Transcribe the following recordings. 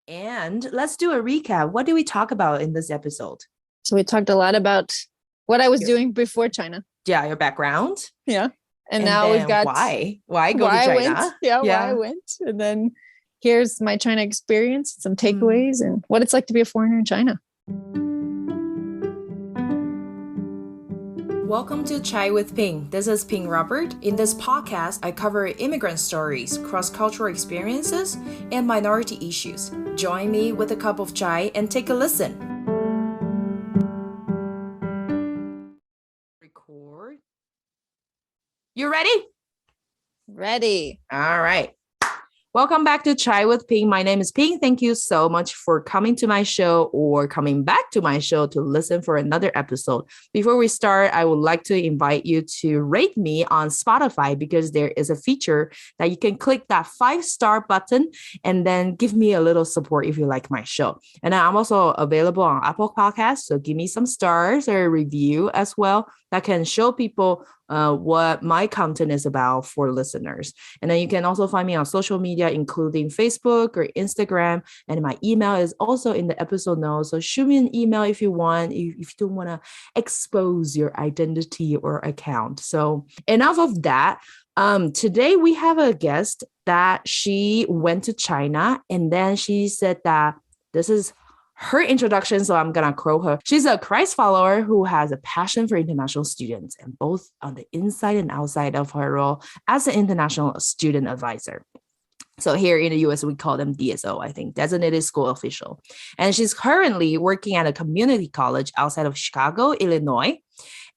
And let's do a recap. What did we talk about in this episode? So we talked a lot about what I was doing before China. Yeah, your background. Yeah. And now we've got why go to China? Why I went. And then here's my China experience, some takeaways, and what it's like to be a foreigner in China. Welcome to Chai with Ping. This is Ping Robert. In this podcast, I cover immigrant stories, cross-cultural experiences, and minority issues. Join me with a cup of chai and take a listen. Record. You ready? Ready. All right. Welcome back to Chai with Ping. My name is Ping. Thank you so much for coming to my show or coming back to my show to listen for another episode. Before we start, I would like to invite you to rate me on Spotify because there is a feature that you can click that 5-star button and then give me a little support if you like my show. And I'm also available on Apple Podcasts, so give me some stars or a review as well that can show people what my content is about for listeners. And then you can also find me on social media, including Facebook or Instagram. And my email is also in the episode notes. So shoot me an email if you want, if you don't want to expose your identity or account. So enough of that. Today we have a guest that she went to China and then she said that this is her introduction, so I'm going to quote her. She's a Christ follower who has a passion for international students and both on the inside and outside of her role as an international student advisor. So here in the US, we call them DSO, I think, designated school official. And she's currently working at a community college outside of Chicago, Illinois.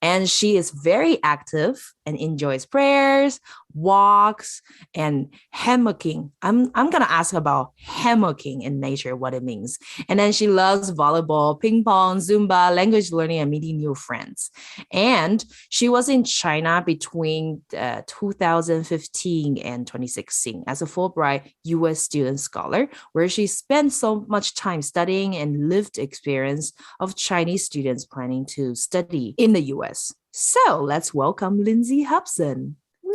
And she is very active and enjoys prayers, walks, and hammocking. I'm going to ask about hammocking in nature, what it means. And then she loves volleyball, ping pong, Zumba, language learning, and meeting new friends. And she was in China between 2015 and 2016 as a Fulbright US student scholar, where she spent so much time studying and lived experience of Chinese students planning to study in the US. So let's welcome Lindsey Hobson. Woo!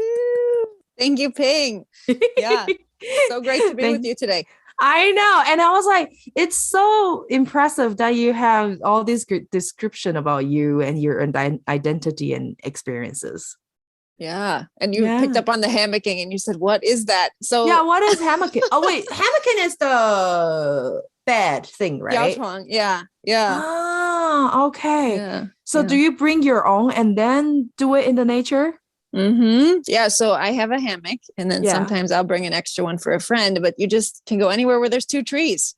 Thank you, Ping. Yeah, so great to be with you today. I know. And I was like, it's so impressive that you have all this good description about you and your identity and experiences. Yeah. And you picked up on the hammocking and you said, what is that? So yeah, what is hammocking? Oh, wait, hammocking is the bad thing, right? Yeah. Yeah. Oh, okay. Yeah. So do you bring your own and then do it in the nature? Mm-hmm. Yeah. So I have a hammock and then sometimes I'll bring an extra one for a friend, but you just can go anywhere where there's 2 trees.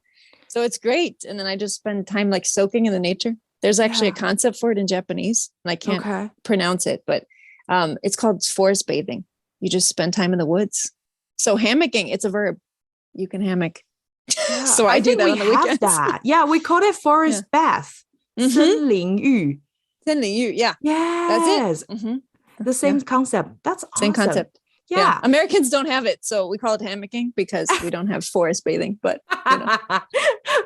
So it's great. And then I just spend time like soaking in the nature. There's actually a concept for it in Japanese and I can't pronounce it, but it's called forest bathing. You just spend time in the woods. So hammocking, it's a verb. You can hammock. Yeah, so I do that on the weekends. That. Yeah, we call it forest bath. 森林浴. 森林浴, yeah. Yes. That's it. Mm-hmm. The same concept. That's awesome. Same concept. Yeah. Americans don't have it, so we call it hammocking because we don't have forest bathing, but you know.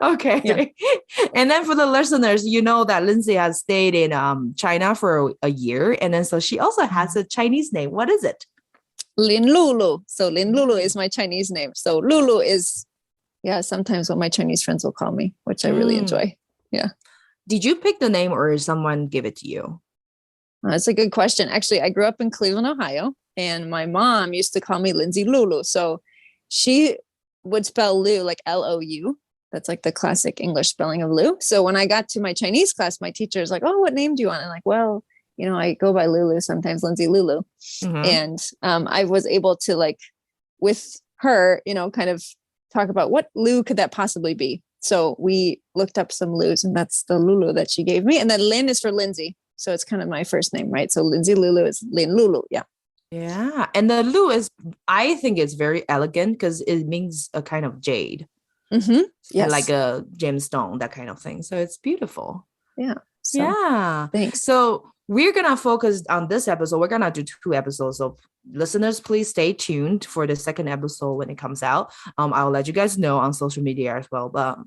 Okay. Yeah. And then for the listeners, you know that Lindsey has stayed in China for a year, and then so she also has a Chinese name. What is it? Lin Lulu. So Lin Lulu is my Chinese name. So Lulu is sometimes what my Chinese friends will call me, which I really enjoy. Yeah. Did you pick the name or someone give it to you? That's a good question. Actually, I grew up in Cleveland, Ohio, and my mom used to call me Lindsey Lulu. So she would spell Lu like L-O-U. That's like the classic English spelling of Lu. So when I got to my Chinese class, my teacher was like, oh, what name do you want? I'm like, well, you know, I go by Lulu, sometimes Lindsey Lulu. Mm-hmm. And I was able to like, with her, you know, kind of talk about what Lu could that possibly be. So we looked up some Lus and that's the Lulu that she gave me. And then Lin is for Lindsey. So it's kind of my first name, right? So Lindsey Lulu is Lin Lulu. Yeah. Yeah. And the Lu is, I think it's very elegant because it means a kind of jade. Mm-hmm. Yes. Like a gemstone, that kind of thing. So it's beautiful. Yeah. So, yeah. Thanks. So we're going to focus on this episode. We're going to do 2 episodes. So listeners, please stay tuned for the second episode when it comes out. I'll let you guys know on social media as well. But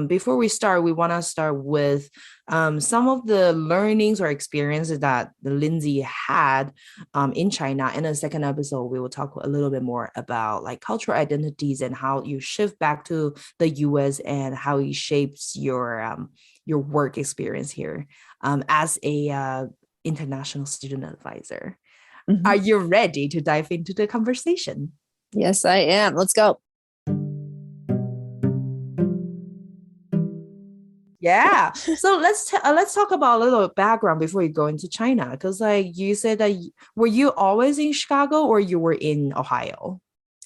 Before we start, we want to start with some of the learnings or experiences that Lindsey had in China. In the second episode, we will talk a little bit more about like cultural identities and how you shift back to the US and how it shapes your work experience here as a international student advisor. Mm-hmm. Are you ready to dive into the conversation? Yes, I am. Let's go. Yeah. So let's talk about a little background before you go into China. Because like you said that were you always in Chicago or you were in Ohio?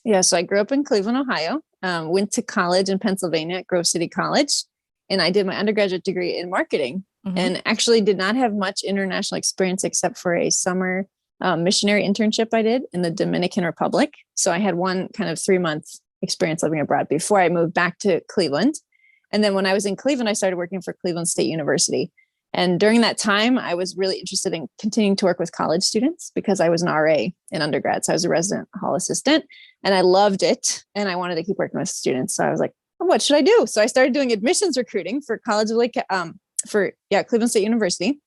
Yeah. So I grew up in Cleveland, Ohio, went to college in Pennsylvania at Grove City College. And I did my undergraduate degree in marketing and actually did not have much international experience except for a summer missionary internship I did in the Dominican Republic. So I had one kind of 3-month experience living abroad before I moved back to Cleveland. And then when I was in Cleveland, I started working for Cleveland State University. And during that time, I was really interested in continuing to work with college students because I was an RA in undergrad. So I was a resident hall assistant and I loved it. And I wanted to keep working with students. So I was like, oh, what should I do? So I started doing admissions recruiting for Cleveland State University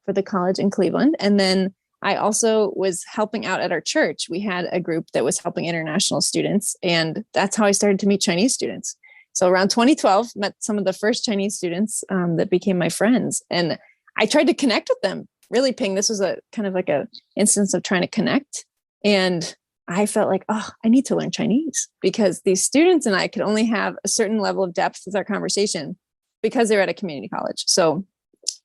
for the college in Cleveland. And then I also was helping out at our church. We had a group that was helping international students. And that's how I started to meet Chinese students. So around 2012, met some of the first Chinese students that became my friends. And I tried to connect with them. Really, Ping, this was a kind of like a instance of trying to connect. And I felt like, oh, I need to learn Chinese because these students and I could only have a certain level of depth with our conversation because they're at a community college. So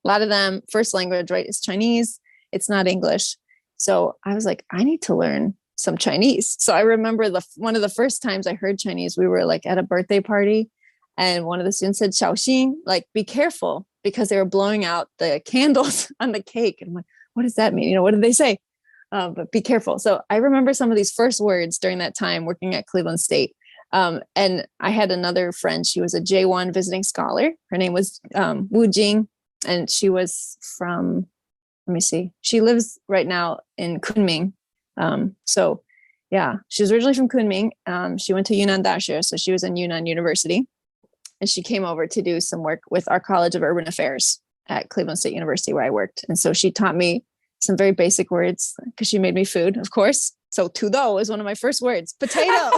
a lot of them, first language, right, is Chinese. It's not English. So I was like, I need to learn some Chinese. So I remember one of the first times I heard Chinese, we were like at a birthday party and one of the students said, "Xiaoxing," like be careful, because they were blowing out the candles on the cake. And I'm like, what does that mean? You know, what did they say? But be careful. So I remember some of these first words during that time working at Cleveland State. And I had another friend, she was a J1 visiting scholar. Her name was Wu Jing. And she was from, let me see, she lives right now in Kunming. So yeah, she was originally from Kunming. She went to Yunnan Daxue, so she was in Yunnan University, and she came over to do some work with our College of Urban Affairs at Cleveland State University where I worked. And so she taught me some very basic words because she made me food, of course. So tudo is one of my first words, potato.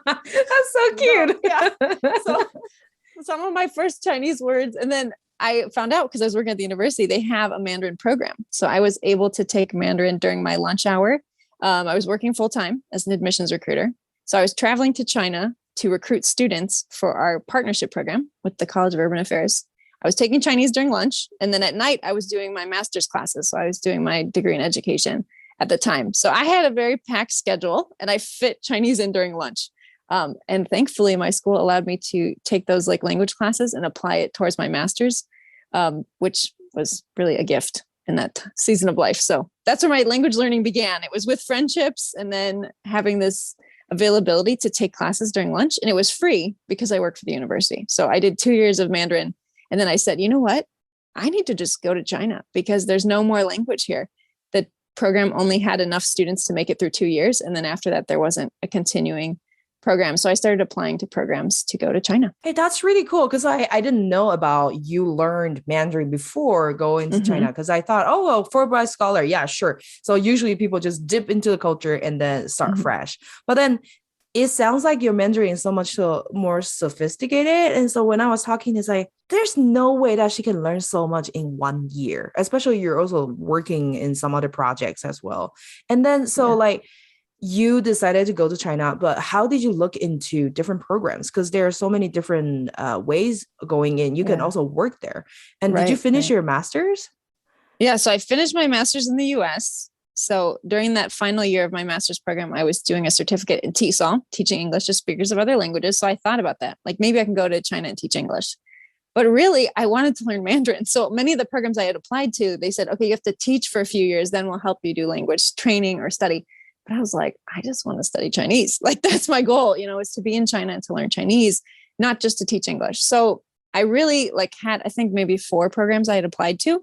That's so cute. Yeah. So some of my first Chinese words. And then I found out because I was working at the university, they have a Mandarin program. So I was able to take Mandarin during my lunch hour. I was working full time as an admissions recruiter. So I was traveling to China to recruit students for our partnership program with the College of Urban Affairs. I was taking Chinese during lunch. And then at night, I was doing my master's classes. So I was doing my degree in education at the time. So I had a very packed schedule and I fit Chinese in during lunch. And thankfully, my school allowed me to take those like language classes and apply it towards my master's, which was really a gift in that season of life. So that's where my language learning began. It was with friendships and then having this availability to take classes during lunch. And it was free because I worked for the university. So I did 2 years of Mandarin. And then I said, you know what? I need to just go to China because there's no more language here. The program only had enough students to make it through 2 years. And then after that, there wasn't a continuing program. So I started applying to programs to go to China. Hey, that's really cool because I didn't know about you learned Mandarin before going to China because I thought, oh, well, Fulbright scholar. Yeah, sure. So usually people just dip into the culture and then start fresh. But then it sounds like your Mandarin is so much more sophisticated. And so when I was talking, it's like, there's no way that she can learn so much in 1 year, especially you're also working in some other projects as well. And then like, you decided to go to China, but how did you look into different programs? Because there are so many different ways going in. You can also work there. And did you finish your master's? Yeah, so I finished my master's in the US. So during that final year of my master's program, I was doing a certificate in TESOL, teaching English to speakers of other languages. So I thought about that. Like maybe I can go to China and teach English. But really, I wanted to learn Mandarin. So many of the programs I had applied to, they said, okay, you have to teach for a few years, then we'll help you do language training or study. But I was like, I just want to study Chinese. Like, that's my goal, is to be in China and to learn Chinese, not just to teach English. So I really had, I think maybe 4 programs I had applied to.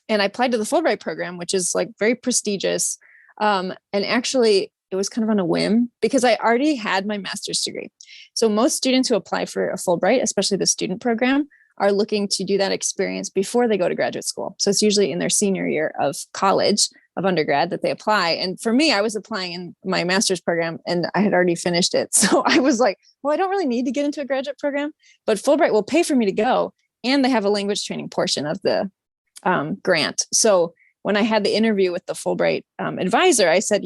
And I applied to the Fulbright program, which is like very prestigious. And actually it was kind of on a whim because I already had my master's degree. So most students who apply for a Fulbright, especially the student program, are looking to do that experience before they go to graduate school. So it's usually in their senior year of college, of undergrad, that they apply. And for me, I was applying in my master's program and I had already finished it. So I was like, well, I don't really need to get into a graduate program, but Fulbright will pay for me to go. And they have a language training portion of the grant. So when I had the interview with the Fulbright advisor, I said,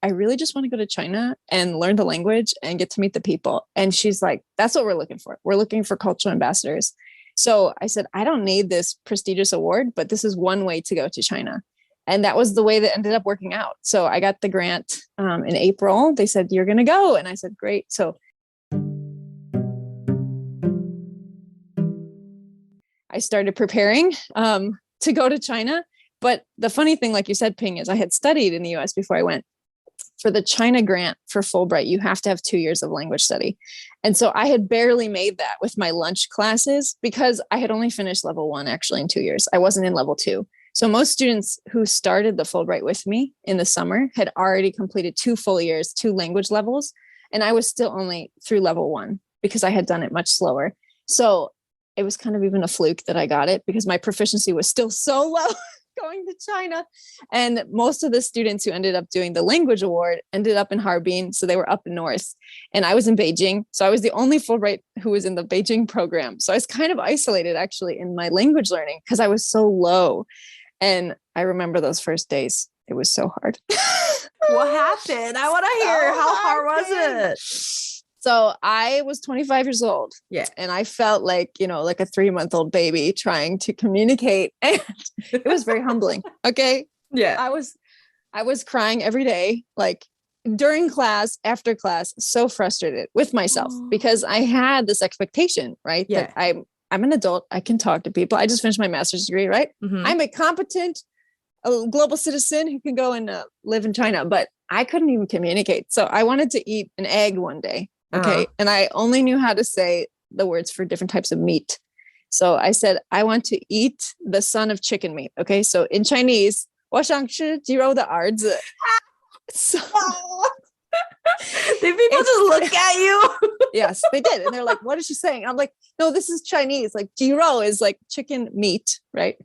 I really just want to go to China and learn the language and get to meet the people. And she's like, that's what we're looking for. We're looking for cultural ambassadors. So I said, I don't need this prestigious award, but this is one way to go to China. And that was the way that ended up working out. So I got the grant in April. They said, you're going to go. And I said, great. So I started preparing to go to China. But the funny thing, like you said, Ping, is I had studied in the US before I went. For the China grant for Fulbright, you have to have 2 years of language study. And so I had barely made that with my lunch classes because I had only finished level 1 actually in 2 years. I wasn't in level 2. So most students who started the Fulbright with me in the summer had already completed 2 full years, 2 language levels. And I was still only through level 1 because I had done it much slower. So it was kind of even a fluke that I got it because my proficiency was still so low. Going to China. And most of the students who ended up doing the language award ended up in Harbin. So they were up north and I was in Beijing. So I was the only Fulbright who was in the Beijing program. So I was kind of isolated actually in my language learning because I was so low. And I remember those first days. It was so hard. What happened? I want to hear. How hard was it? So I was 25 years old. Yeah. And I felt like a 3-month-old baby trying to communicate. And it was very humbling. Okay. Yeah. I was crying every day, like during class, after class, so frustrated with myself because I had this expectation, right? Yeah. That I'm an adult. I can talk to people. I just finished my master's degree, right? Mm-hmm. I'm a competent global citizen who can go and live in China, but I couldn't even communicate. So I wanted to eat an egg one day. Okay. And I only knew how to say the words for different types of meat. So I said, I want to eat the son of chicken meat. Okay. So in Chinese, 我想吃鸡肉的儿子. So did people just look at you? Yes, they did. And they're like, what is she saying? I'm like, no, this is Chinese. Like 鸡肉 is like chicken meat. Right.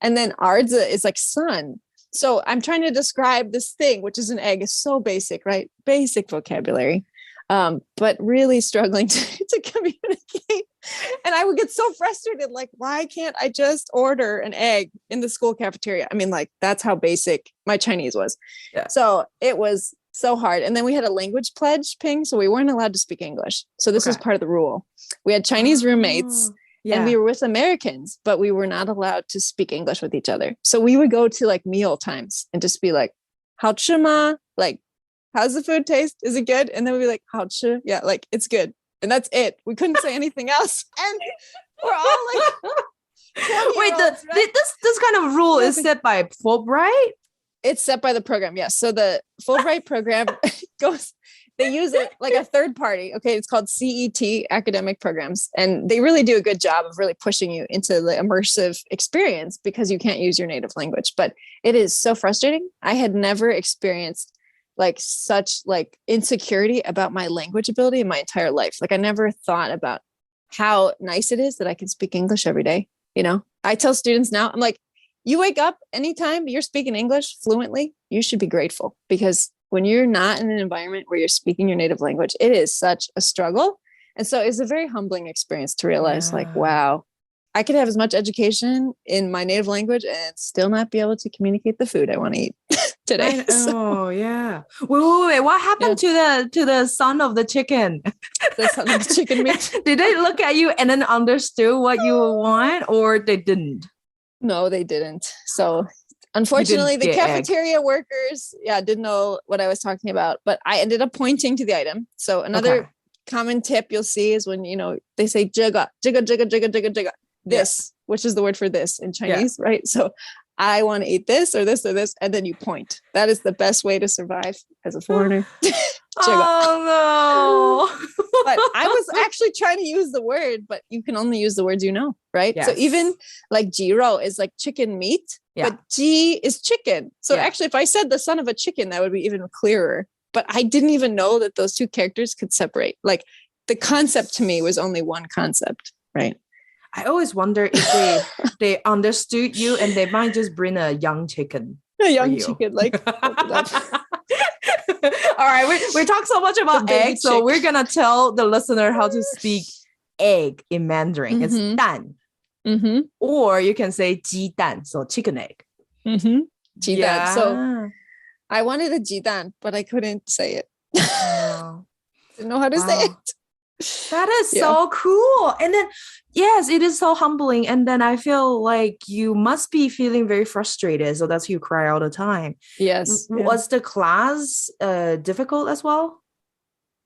And then 儿子 is like son. So I'm trying to describe this thing, which is an egg. It's so basic, right? Basic vocabulary. But really struggling to communicate. And I would get so frustrated, like, why can't I just order an egg in the school cafeteria? I mean, like, that's how basic my Chinese was. Yeah. So it was so hard. And then we had a language pledge, Ping, so we weren't allowed to speak English. So this was part of the rule. We had Chinese roommates and we were with Americans, but we were not allowed to speak English with each other. So we would go to like meal times and just be like, 好吃吗? Like, how's the food taste? Is it good? And then we'd be like, 好吃? Yeah, like it's good. And that's it. We couldn't say anything else. And we're all like, wait, this kind of rule is set by Fulbright? It's set by the program. Yes. So the Fulbright program they use it like a third party. Okay. It's called CET, academic programs. And they really do a good job of really pushing you into the immersive experience because you can't use your native language. But it is so frustrating. I had never experienced like such like insecurity about my language ability in my entire life. Like I never thought about how nice it is that I can speak English every day. I tell students now, I'm like, you wake up anytime you're speaking English fluently, you should be grateful because when you're not in an environment where you're speaking your native language, it is such a struggle. And so it's a very humbling experience to realize like, wow, I could have as much education in my native language and still not be able to communicate the food I want to eat today. Oh yeah. Wait. What happened to the son of the chicken? The son of the chicken meat. Did they look at you and then understood what you want, or they didn't? No, they didn't. So unfortunately, the cafeteria workers, didn't know what I was talking about, but I ended up pointing to the item. So another common tip you'll see is when, they say jiga, jiga, jiga, jiga, jiga, jiga, this, which is the word for this in Chinese, right? So I want to eat this or this or this, and then you point. That is the best way to survive as a foreigner. Oh no. But I was actually trying to use the word, but you can only use the words right? Yes. So even like jiro is like chicken meat, but ji is chicken. So actually if I said the son of a chicken, that would be even clearer. but I didn't even know that those two characters could separate. Like the concept to me was only one concept, right? I always wonder if they understood you and they might just bring a young chicken. A young chicken, like. All right, we talk so much about eggs, so we're gonna tell the listener how to speak egg in Mandarin. It's 蛋. Or you can say 鸡蛋, so chicken egg. 鸡蛋. So I wanted a 鸡蛋, but I couldn't say it. Didn't know how to say it. That is so cool. And then, yes, it is so humbling. And then I feel like you must be feeling very frustrated. So that's you cry all the time. Yes. Was the class difficult as well?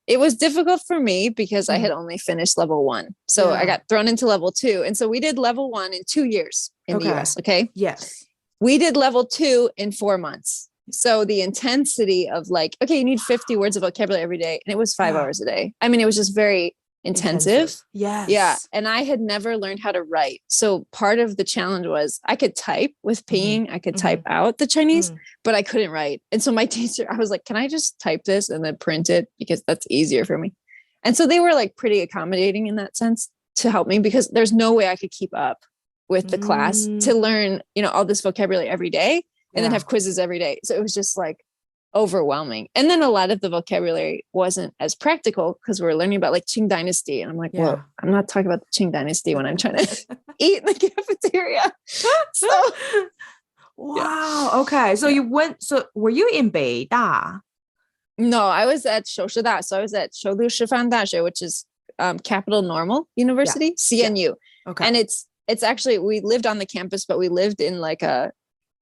It was difficult for me because I had only finished level 1. So I got thrown into level 2. And so we did level 1 in 2 years in the US. Okay. Yes. We did level 2 in 4 months. So the intensity of like, okay, you need 50 words of vocabulary every day. And it was 5 hours a day. I mean, it was just very intensive. Yes. Yeah. And I had never learned how to write. So part of the challenge was I could type with ping. I could type out the Chinese, but I couldn't write. And so my teacher, I was like, can I just type this and then print it? Because that's easier for me. And so they were like pretty accommodating in that sense to help me, because there's no way I could keep up with the class to learn, you know, all this vocabulary every day. And then have quizzes every day. So it was just like overwhelming. And then a lot of the vocabulary wasn't as practical because we were learning about like Qing Dynasty. And I'm like, well, I'm not talking about the Qing Dynasty when I'm trying to eat in the cafeteria. So, wow. Okay. So you went, so were you in Beida? No, I was at 首师大. So I was at 首都师范大学, which is Capital Normal University, CNU. Okay. And it's actually, we lived on the campus, but we lived in like a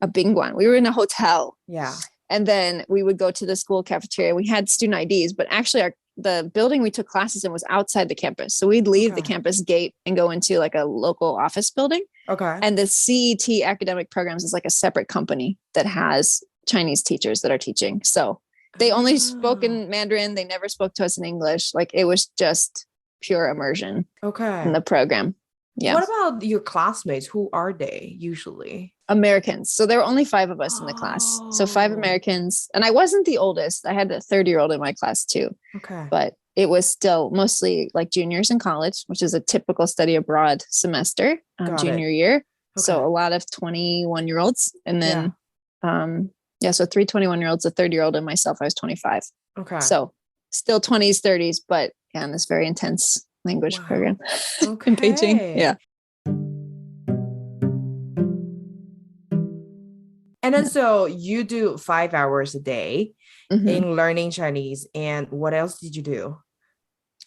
bingguan. We were in a hotel. Yeah. And then we would go to the school cafeteria. We had student IDs, but actually the building we took classes in was outside the campus. So we'd leave the campus gate and go into like a local office building. Okay. And the CET academic programs is like a separate company that has Chinese teachers that are teaching. So they only spoke in Mandarin. They never spoke to us in English. Like it was just pure immersion. Okay. In the program. Yeah. What about your classmates? Who are they usually? Americans. So there were only 5 of us in the class. So 5 Americans. And I wasn't the oldest. I had a 30-year-old in my class too. Okay. But it was still mostly like juniors in college, which is a typical study abroad semester, junior year. Okay. So a lot of 21-year-olds. And then, so 3 21-year-olds, a 30-year-old and myself, I was 25. Okay. So still 20s, 30s, but in this very intense language program in Beijing. Yeah. And then so you do 5 hours a day in learning Chinese. And what else did you do?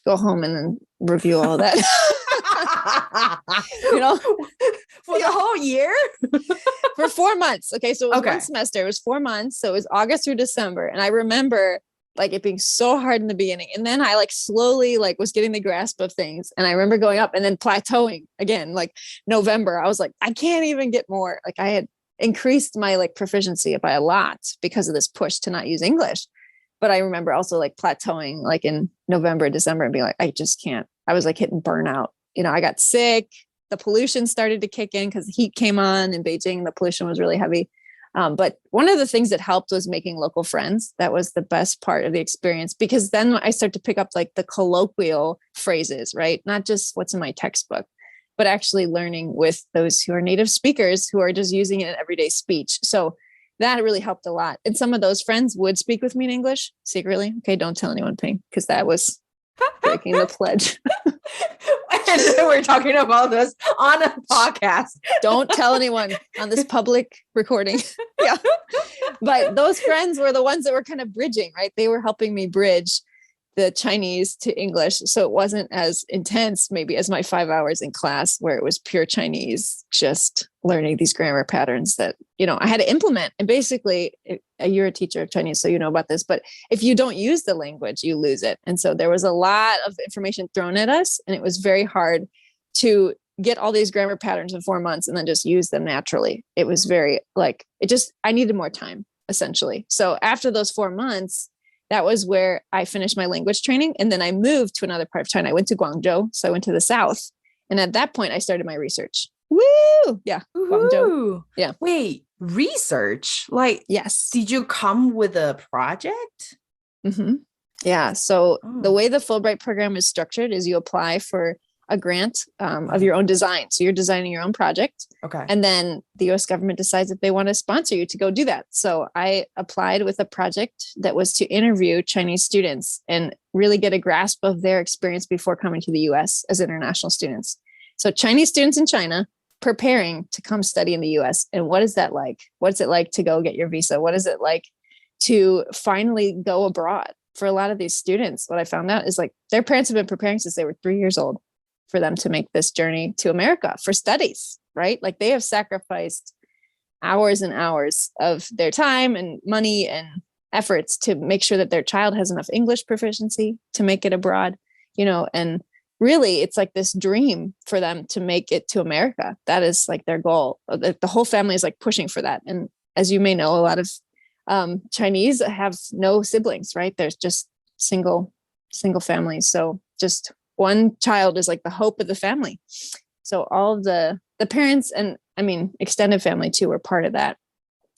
Go home and then review all that. You know, for the whole year? For 4 months. Okay. So it was 1 semester. It was 4 months. So it was August through December. And I remember like it being so hard in the beginning. And then I like slowly like was getting the grasp of things. And I remember going up and then plateauing again, like November. I was like, I can't even get more. Like I had increased my like proficiency by a lot because of this push to not use English. But I remember also like plateauing like in November, December and being like, I just can't. I was like hitting burnout. You know, I got sick. The pollution started to kick in because the heat came on in Beijing. The pollution was really heavy. But one of the things that helped was making local friends. That was the best part of the experience, because then I started to pick up like the colloquial phrases, right? Not just what's in my textbook, but actually learning with those who are native speakers who are just using it in everyday speech. So that really helped a lot. And some of those friends would speak with me in English secretly. Okay, don't tell anyone, Ping, because that was breaking the pledge. And we're talking about this on a podcast. Don't tell anyone on this public recording. Yeah. But those friends were the ones that were kind of bridging, right? They were helping me bridge the Chinese to English. So it wasn't as intense maybe as my 5 hours in class where it was pure Chinese, just learning these grammar patterns that, you know, I had to implement. And basically you're a teacher of Chinese, so you know about this, but if you don't use the language, you lose it. And so there was a lot of information thrown at us, and it was very hard to get all these grammar patterns in 4 months and then just use them naturally. It was very like, I needed more time essentially. So after those 4 months, that was where I finished my language training. And then I moved to another part of China. I went to Guangzhou. So I went to the south. And at that point, I started my research. Woo! Yeah. Guangzhou. Yeah. Wait, research? Like, yes. Did you come with a project? Mm-hmm. Yeah. So the Oh, way the Fulbright program is structured is you apply for a grant of your own design. So you're designing your own project. okay. And then the US government decides if they want to sponsor you to go do that. So I applied with a project that was to interview Chinese students and really get a grasp of their experience before coming to the US as international students. So Chinese students in China preparing to come study in the US. And what is that like? What's it like to go get your visa? What is it like to finally go abroad? For a lot of these students, what I found out is like their parents have been preparing since they were 3 years old for them to make this journey to America for studies, right? Like they have sacrificed hours and hours of their time and money and efforts to make sure that their child has enough English proficiency to make it abroad, and really it's like this dream for them to make it to America. That is like their goal. The whole family is like pushing for that. And as you may know, a lot of Chinese have no siblings, right? There's just single families. So just one child is like the hope of the family. So all of the parents and extended family too were part of that.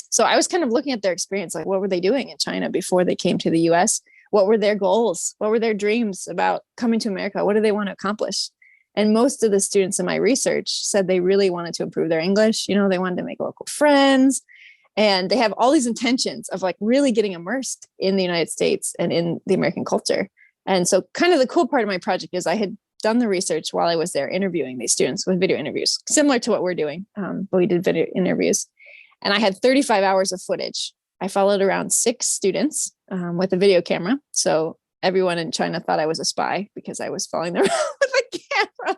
So I was kind of looking at their experience, like what were they doing in China before they came to the US? What were their goals? What were their dreams about coming to America? What do they want to accomplish? And most of the students in my research said they really wanted to improve their English. They wanted to make local friends. And they have all these intentions of like really getting immersed in the United States and in the American culture. And so kind of the cool part of my project is I had done the research while I was there interviewing these students with video interviews, similar to what we're doing. But we did video interviews and I had 35 hours of footage. I followed around 6 students with a video camera. So everyone in China thought I was a spy because I was following them around with a camera.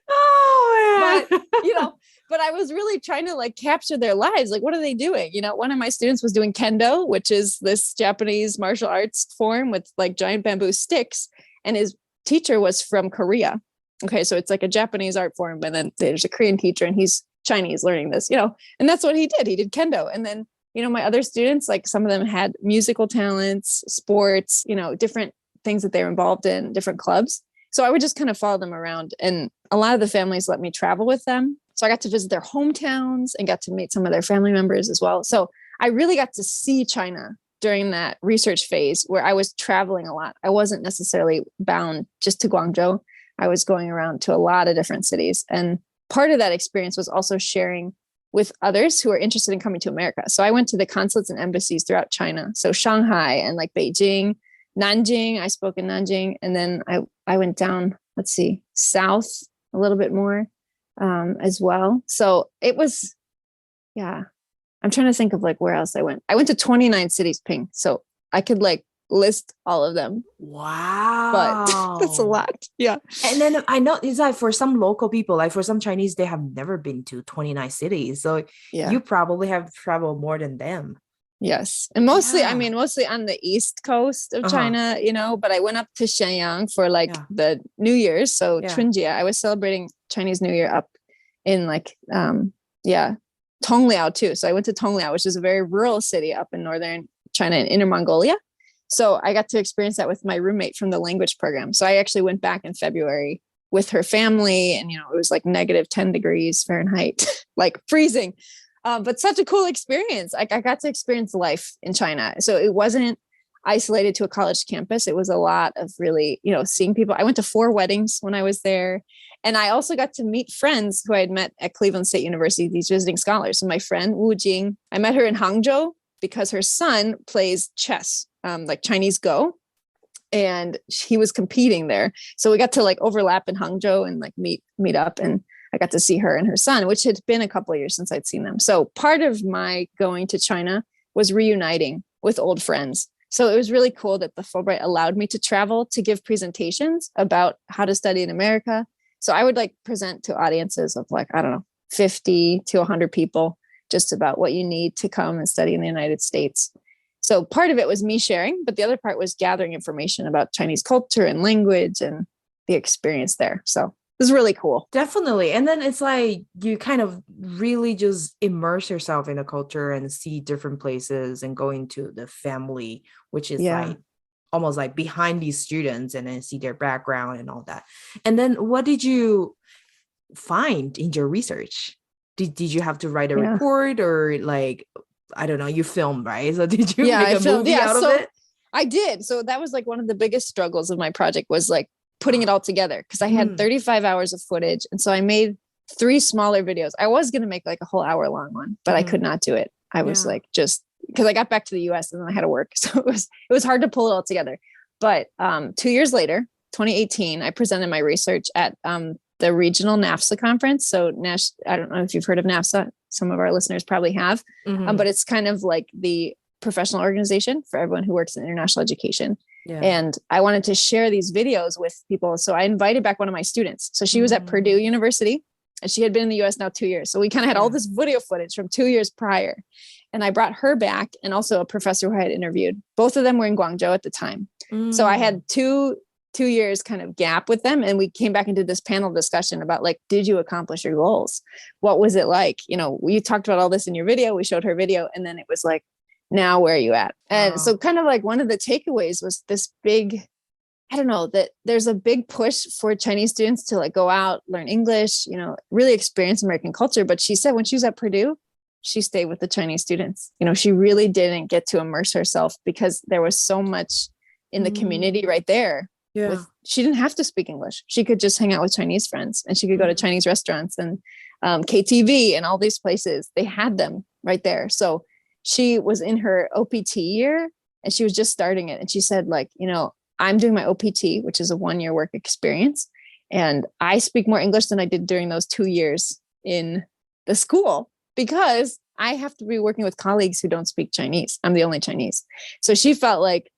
Oh, but but I was really trying to like capture their lives. Like, what are they doing? One of my students was doing kendo, which is this Japanese martial arts form with like giant bamboo sticks. And his teacher was from Korea. Okay. So it's like a Japanese art form. And then there's a Korean teacher and he's Chinese learning this, and that's what he did. He did kendo. And then, my other students, like some of them had musical talents, sports, different things that they were involved in, different clubs. So I would just kind of follow them around. And a lot of the families let me travel with them. So I got to visit their hometowns and got to meet some of their family members as well. So I really got to see China during that research phase where I was traveling a lot. I wasn't necessarily bound just to Guangzhou. I was going around to a lot of different cities. And part of that experience was also sharing with others who are interested in coming to America. So I went to the consulates and embassies throughout China. So Shanghai and like Beijing, Nanjing, I spoke in Nanjing. And then I went down, south a little bit more as well. So it was, I'm trying to think of like where else I went. I went to 29 cities, Ping. So I could like list all of them. wow. But that's a lot. Yeah. And then I know it's like for some local people, like for some Chinese, they have never been to 29 cities. So you probably have traveled more than them. Yes. And mostly, mostly on the East Coast of China, but I went up to Shenyang for like the New Year's. So Chunjie, I was celebrating Chinese New Year up in like, Tongliao too. So I went to Tongliao, which is a very rural city up in northern China and Inner Mongolia. So I got to experience that with my roommate from the language program. So I actually went back in February with her family and, it was like -10 degrees Fahrenheit, like freezing. But such a cool experience. I got to experience life in China. So it wasn't isolated to a college campus. It was a lot of really, seeing people. I went to 4 weddings when I was there. And I also got to meet friends who I had met at Cleveland State University, these visiting scholars. So my friend Wu Jing, I met her in Hangzhou because her son plays chess, like Chinese Go. And he was competing there. So we got to like overlap in Hangzhou and like meet up. And I got to see her and her son, which had been a couple of years since I'd seen them. So part of my going to China was reuniting with old friends. So it was really cool that the Fulbright allowed me to travel to give presentations about how to study in America. So I would like present to audiences of like, 50 to 100 people just about what you need to come and study in the United States. So part of it was me sharing, but the other part was gathering information about Chinese culture and language and the experience there. So it was really cool. Definitely. And then it's like you kind of really just immerse yourself in the culture and see different places and go into the family, which is like almost like behind these students and then see their background and all that. And then what did you find in your research? Did you have to write a report or like I don't know, you filmed, right? So did you Yeah, make I a filmed. movie Yeah, out of so it? I did. So that was like one of the biggest struggles of my project was like putting it all together because I had Mm, 35 hours of footage. And so I made 3 smaller videos. I was going to make like a whole hour long one, but I could not do it. I was yeah. like, just because I got back to the US and then I had to work. So it was hard to pull it all together. But 2 years later, 2018, I presented my research at the regional NAFSA conference. So I don't know if you've heard of NAFSA. Some of our listeners probably have, Mhm. but it's kind of like the professional organization for everyone who works in international education. Yeah. And I wanted to share these videos with people. So I invited back one of my students. So she was at Purdue University and she had been in the US now 2 years. So we kind of had all this video footage from 2 years prior. And I brought her back and also a professor who I had interviewed. Both of them were in Guangzhou at the time. So I had two years kind of gap with them. And we came back into this panel discussion about like, did you accomplish your goals? What was it like? You know, you talked about all this in your video. We showed her video. And then it was like, now where are you at? And so kind of like one of the takeaways was this big, I don't know, that there's a big push for Chinese students to like go out, learn English, you know, really experience American culture. But she said when she was at Purdue, she stayed with the Chinese students. You know, she really didn't get to immerse herself because there was so much in the community right there. Yeah. She didn't have to speak English. She could just hang out with Chinese friends and she could go to Chinese restaurants and KTV and all these places. They had them right there. So she was in her OPT year and she was just starting it. And she said like, you know, I'm doing my OPT, which is a 1-year work experience. And I speak more English than I did during those 2 years in the school because I have to be working with colleagues who don't speak Chinese. I'm the only Chinese. So she felt like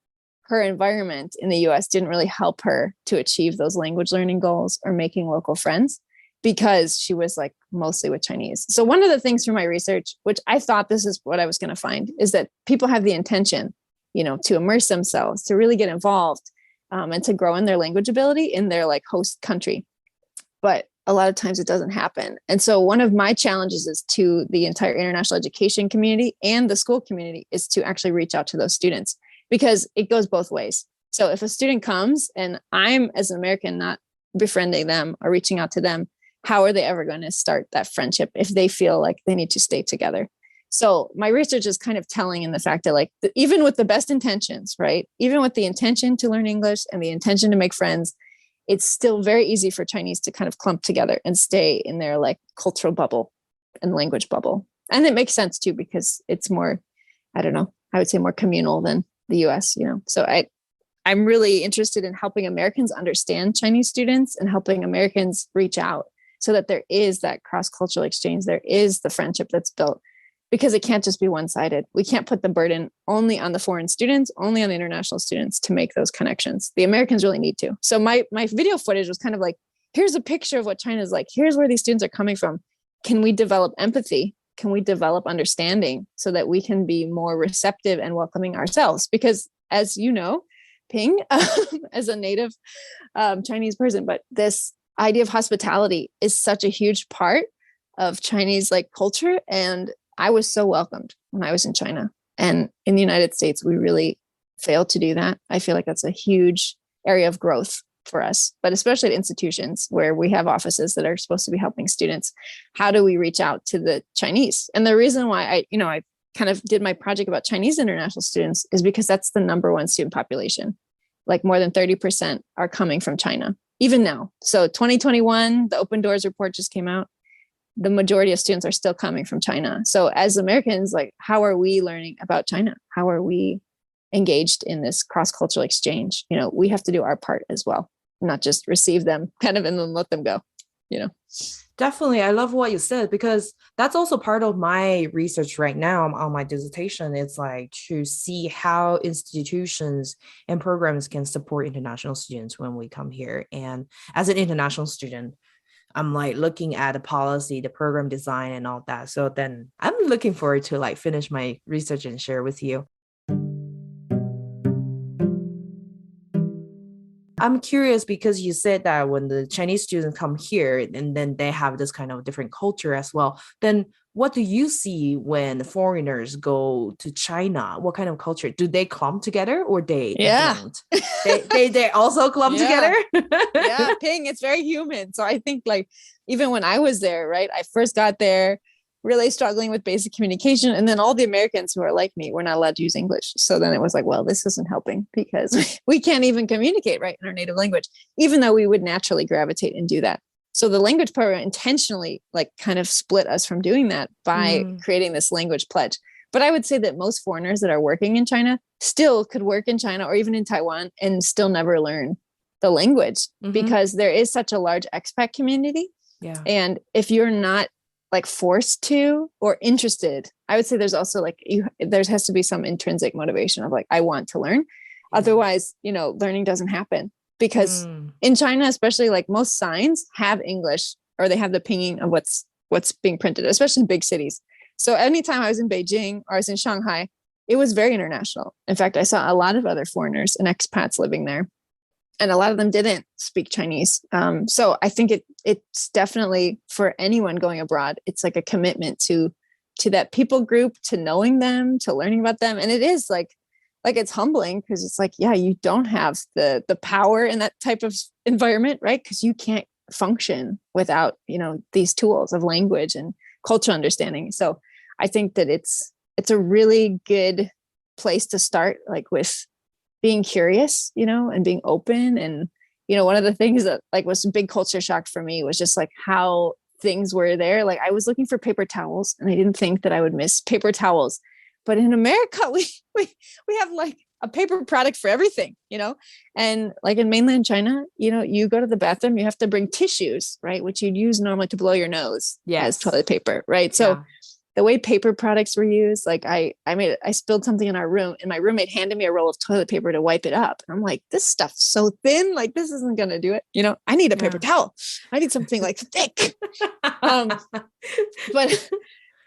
her environment in the US didn't really help her to achieve those language learning goals or making local friends because she was like mostly with Chinese. So one of the things from my research, which I thought this is what I was going to find, is that people have the intention, you know, to immerse themselves, to really get involved and to grow in their language ability in their like host country. But a lot of times it doesn't happen. And so one of my challenges is to the entire international education community and the school community is to actually reach out to those students because it goes both ways. So if a student comes and I'm as an American not befriending them or reaching out to them, how are they ever going to start that friendship if they feel like they need to stay together? So my research is kind of telling in the fact that like, even with the best intentions, right? Even with the intention to learn English and the intention to make friends, it's still very easy for Chinese to kind of clump together and stay in their like cultural bubble and language bubble. And it makes sense too, because it's more, I don't know, I would say more communal than the US, you know? So I'm really interested in helping Americans understand Chinese students and helping Americans reach out so that there is that cross-cultural exchange. There is the friendship that's built because it can't just be one-sided. We can't put the burden only on the foreign students, only on the international students to make those connections. The Americans really need to. So my video footage was kind of like, here's a picture of what China's like. Here's where these students are coming from. Can we develop empathy? Can we develop understanding so that we can be more receptive and welcoming ourselves? Because as you know, Ping, as a native Chinese person, but this idea of hospitality is such a huge part of Chinese like culture. And I was so welcomed when I was in China. And in the United States, we really failed to do that. I feel like that's a huge area of growth for us, but especially at institutions where we have offices that are supposed to be helping students. How do we reach out to the Chinese? And the reason why I kind of did my project about Chinese international students is because that's the number one student population. Like more than 30% are coming from China, even now. So 2021, the Open Doors report just came out. The majority of students are still coming from China. So as Americans, like, how are we learning about China? How are we engaged in this cross-cultural exchange? You know, we have to do our part as well, not just receive them kind of and then let them go, you know? Definitely. I love what you said, because that's also part of my research right now on my dissertation. It's like to see how institutions and programs can support international students when we come here. And as an international student, I'm like looking at the policy, the program design and all that. So then I'm looking forward to like finish my research and share with you. I'm curious because you said that when the Chinese students come here and then they have this kind of different culture as well, then what do you see when foreigners go to China? What kind of culture? Do they clump together or they don't? They also clump together? Yeah, Ping, it's very human. So I think like even when I was there, right, I first got there, really struggling with basic communication. And then all the Americans who are like me were not allowed to use English. So then it was like, well, this isn't helping because we can't even communicate right in our native language, even though we would naturally gravitate and do that. So the language program intentionally like kind of split us from doing that by creating this language pledge. But I would say that most foreigners that are working in China still could work in China or even in Taiwan and still never learn the language because there is such a large expat community. Yeah. And if you're not like forced to or interested, I would say there's also like there has to be some intrinsic motivation of like, I want to learn. Yeah. Otherwise, learning doesn't happen because in China, especially like most signs have English or they have the pinging of what's being printed, especially in big cities. So anytime I was in Beijing or I was in Shanghai, it was very international. In fact, I saw a lot of other foreigners and expats living there. And a lot of them didn't speak Chinese. So I think it's definitely for anyone going abroad, it's like a commitment to that people group, to knowing them, to learning about them. And it is like it's humbling because it's like, yeah, you don't have the power in that type of environment, right? Because you can't function without, these tools of language and cultural understanding. So I think that it's a really good place to start, like with being curious, and being open. And, one of the things that like was a big culture shock for me was just like how things were there. Like I was looking for paper towels and I didn't think that I would miss paper towels. But in America, we have like a paper product for everything, and like in mainland China, you go to the bathroom, you have to bring tissues, right? Which you'd use normally to blow your nose as toilet paper, right? So the way paper products were used, like I spilled something in our room and my roommate handed me a roll of toilet paper to wipe it up. And I'm like, this stuff's so thin, like this isn't going to do it. I need a paper towel. I need something like thick. But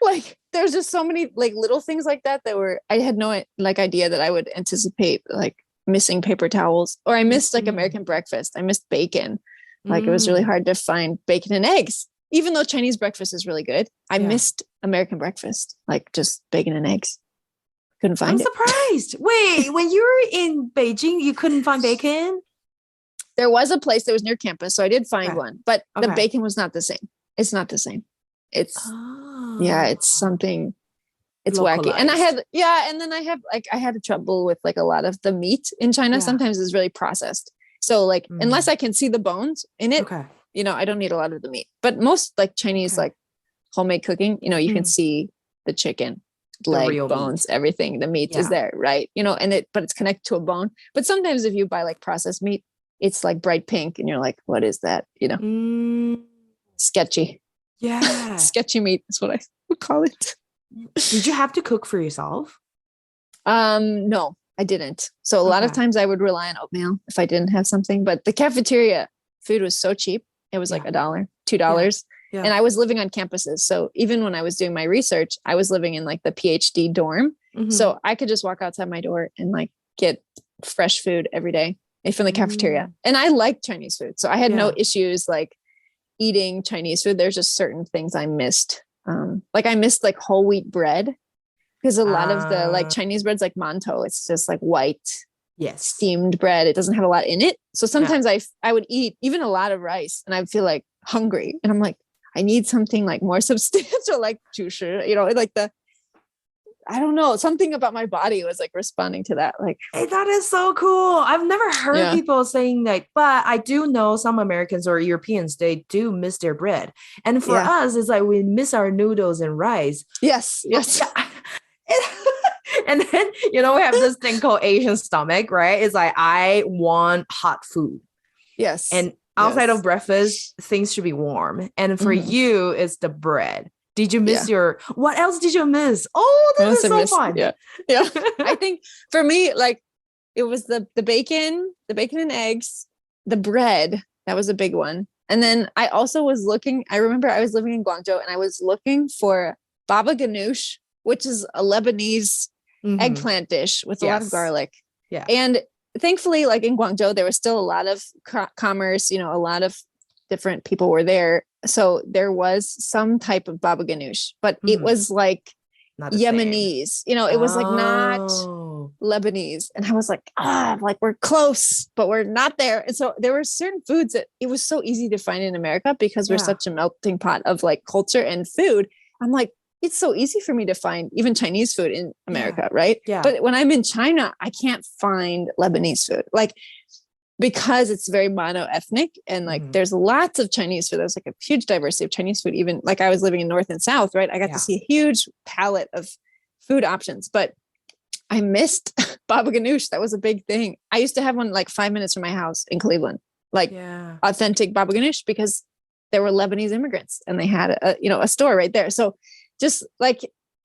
like, there's just so many like little things like that I had no like idea that I would anticipate like missing paper towels, or I missed like American breakfast. I missed bacon. Like it was really hard to find bacon and eggs. Even though Chinese breakfast is really good, I missed American breakfast, like just bacon and eggs. Couldn't find it. I'm surprised. Wait, when you were in Beijing, you couldn't find bacon? There was a place that was near campus, so I did find one, but the bacon was not the same. It's not the same. It's it's something. It's localized. Wacky. And I had trouble with like a lot of the meat in China. Sometimes it's really processed. So like, unless I can see the bones in it, I don't need a lot of the meat. But most like Chinese, like homemade cooking, you can see the chicken, leg, bones, meat. Everything. The meat is there, right? But it's connected to a bone. But sometimes if you buy like processed meat, it's like bright pink and you're like, what is that? Sketchy. Yeah. Sketchy meat is what I would call it. Did you have to cook for yourself? No, I didn't. So a lot of times I would rely on oatmeal if I didn't have something, but the cafeteria food was so cheap. It was like $1, $2. Yeah. And I was living on campuses. So even when I was doing my research, I was living in like the PhD dorm. So I could just walk outside my door and like get fresh food every day from the cafeteria. And I like Chinese food. So I had no issues like eating Chinese food. There's just certain things I missed. Like I missed like whole wheat bread because a lot of the like Chinese breads, like mantou, it's just like white, steamed bread. It doesn't have a lot in it. So sometimes I would eat even a lot of rice and I feel like hungry and I'm like, I need something like more substantial, like 主食, like I don't know, something about my body was like responding to that. Like, hey, that is so cool. I've never heard people saying that, but I do know some Americans or Europeans, they do miss their bread. And for us, it's like we miss our noodles and rice. Yes. And then, we have this thing called Asian stomach, right? It's like, I want hot food. Yes. And outside of breakfast, things should be warm. And for you, it's the bread. Did you miss what else did you miss? Oh, this is so fun. Yeah. I think for me, like it was the bacon and eggs, the bread. That was a big one. And then I also was I remember I was living in Guangzhou and I was looking for baba ganoush, which is a Lebanese eggplant dish with a lot of garlic. Yeah. And thankfully, like in Guangzhou, there was still a lot of commerce, a lot of different people were there. So there was some type of baba ganoush, but it was like not Yemenese, it was like not Lebanese. And I was like, like we're close, but we're not there. And so there were certain foods that it was so easy to find in America because we're such a melting pot of like culture and food. I'm like, it's so easy for me to find even Chinese food in America, right? Yeah. But when I'm in China, I can't find Lebanese food. Like, because it's very mono-ethnic and like there's lots of Chinese food. There's like a huge diversity of Chinese food. Even like I was living in North and South, right? I got to see a huge palette of food options, but I missed baba ganoush. That was a big thing. I used to have one like 5 minutes from my house in Cleveland, like authentic baba ganoush, because there were Lebanese immigrants and they had a store right there. So just like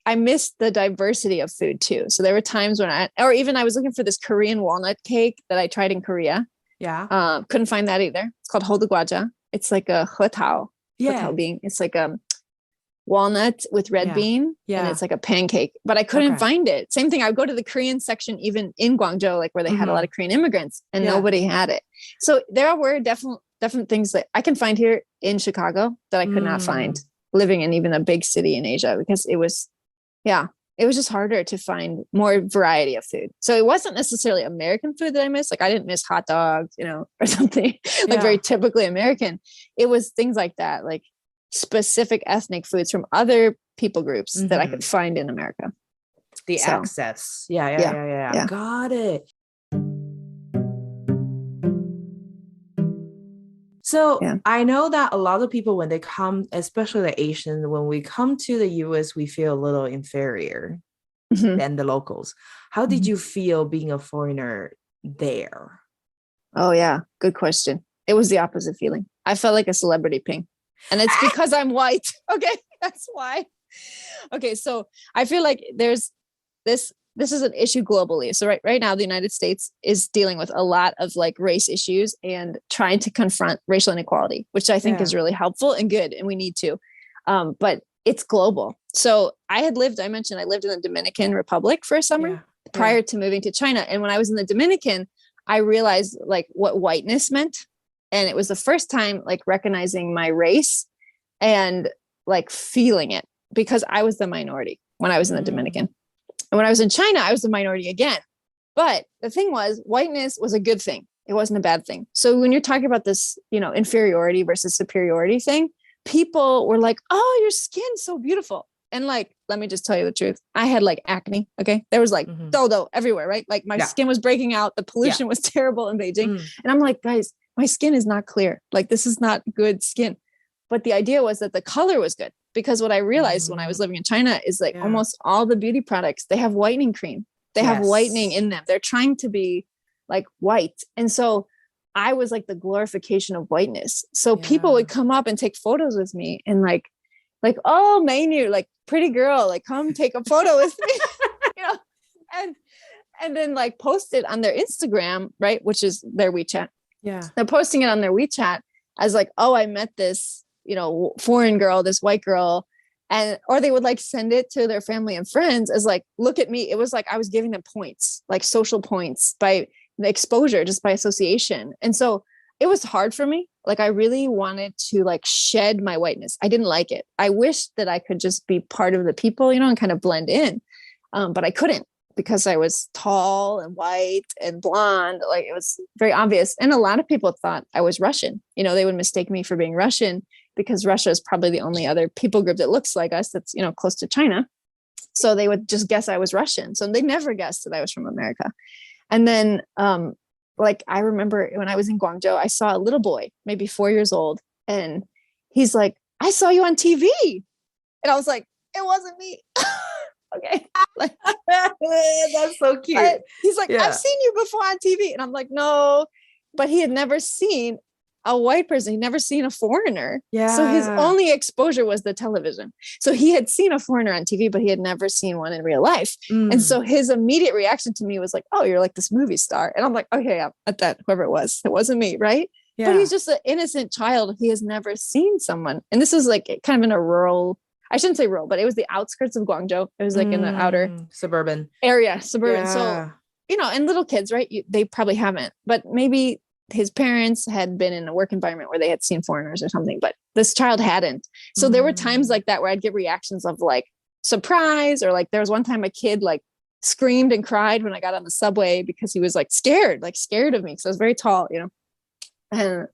I missed the diversity of food too. So there were times when I was looking for this Korean walnut cake that I tried in Korea. Yeah. Couldn't find that either. It's called hodogwaja. It's like a hetao bean. It's like a walnut with red bean. And it's like a pancake, but I couldn't find it. Same thing. I would go to the Korean section, even in Guangzhou, like where they had a lot of Korean immigrants, and nobody had it. So there were different things that I can find here in Chicago that I could not find living in even a big city in Asia, because it was just harder to find more variety of food. So it wasn't necessarily American food that I missed. Like I didn't miss hot dogs, or something like very typically American. It was things like that, like specific ethnic foods from other people groups that I could find in America. The access. Yeah. Got it. So I know that a lot of people, when they come, especially the Asians, when we come to the US, we feel a little inferior than the locals. How did you feel being a foreigner there? Oh yeah, good question. It was the opposite feeling. I felt like a celebrity, Ping. And it's because I'm white. Okay, that's why. Okay, so I feel like there's this is an issue globally. So right now, the United States is dealing with a lot of like race issues and trying to confront racial inequality, which I think is really helpful and good, and we need to. But it's global. So I lived in the Dominican Republic for a summer prior to moving to China. And when I was in the Dominican, I realized like what whiteness meant. And it was the first time like recognizing my race and like feeling it, because I was the minority when I was in the Dominican. And when I was in China, I was the minority again. But the thing was, whiteness was a good thing. It wasn't a bad thing. So when you're talking about this, inferiority versus superiority thing, people were like, oh, your skin's so beautiful. And like, let me just tell you the truth. I had like acne. Okay. There was like dodo everywhere, right? Like my skin was breaking out. The pollution was terrible in Beijing. And I'm like, guys, my skin is not clear. Like, this is not good skin. But the idea was that the color was good, because what I realized when I was living in China is like almost all the beauty products, they have whitening cream. They have whitening in them. They're trying to be like white. And so I was like the glorification of whiteness. So people would come up and take photos with me and like, oh, menu, like pretty girl, like come take a photo with me, and then like post it on their Instagram, right? Which is their WeChat. Yeah. They're posting it on their WeChat as like, oh, I met this, foreign girl, this white girl. Or they would like send it to their family and friends as like, look at me. It was like, I was giving them points, like social points by the exposure, just by association. And so it was hard for me. Like, I really wanted to like shed my whiteness. I didn't like it. I wished that I could just be part of the people, and kind of blend in. But I couldn't, because I was tall and white and blonde. Like, it was very obvious. And a lot of people thought I was Russian. They would mistake me for being Russian, because Russia is probably the only other people group that looks like us that's, close to China. So they would just guess I was Russian. So they never guessed that I was from America. And then, like, I remember when I was in Guangzhou, I saw a little boy, maybe 4 years old. And he's like, I saw you on TV. And I was like, it wasn't me. Okay. Like, that's so cute. He's like, I've seen you before on TV. And I'm like, no, but he had never seen a white person. He'd never seen a foreigner. Yeah. So his only exposure was the television. So he had seen a foreigner on TV, but he had never seen one in real life. And so his immediate reaction to me was like, oh, you're like this movie star. And I'm like, okay, I'm at that, whoever it wasn't me. Right. Yeah. But he's just an innocent child. He has never seen someone. And this is like kind of in a rural, I shouldn't say rural, but it was the outskirts of Guangzhou. It was like in the outer suburban area. So, and little kids, right? They probably haven't, but maybe his parents had been in a work environment where they had seen foreigners or something, but this child hadn't. So there were times like that where I'd get reactions of like surprise, or like there was one time a kid like screamed and cried when I got on the subway because he was like scared of me. So I was very tall, and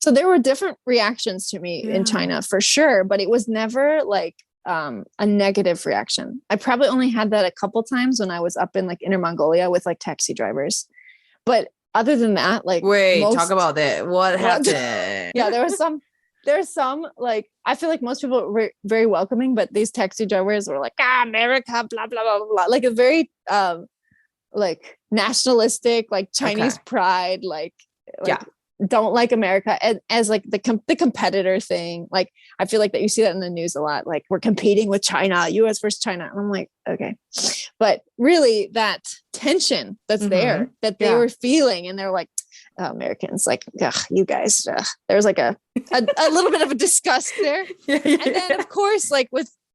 so there were different reactions to me in China for sure, but it was never like a negative reaction. I probably only had that a couple times when I was up in like Inner Mongolia with like taxi drivers. But other than that, like talk about that. What happened? Yeah, there's some like, I feel like most people were very welcoming, but these taxi drivers were like, America, blah, blah, blah, blah, like a very, like nationalistic, like Chinese pride, like don't like America, and as like the competitor thing. Like, I feel like that you see that in the news a lot, like we're competing with China, US versus China. And I'm like, okay. But really that tension that's there, that they were feeling, and they're like, oh, Americans, like, you guys, there's like a little bit of a disgust there. And then of course, like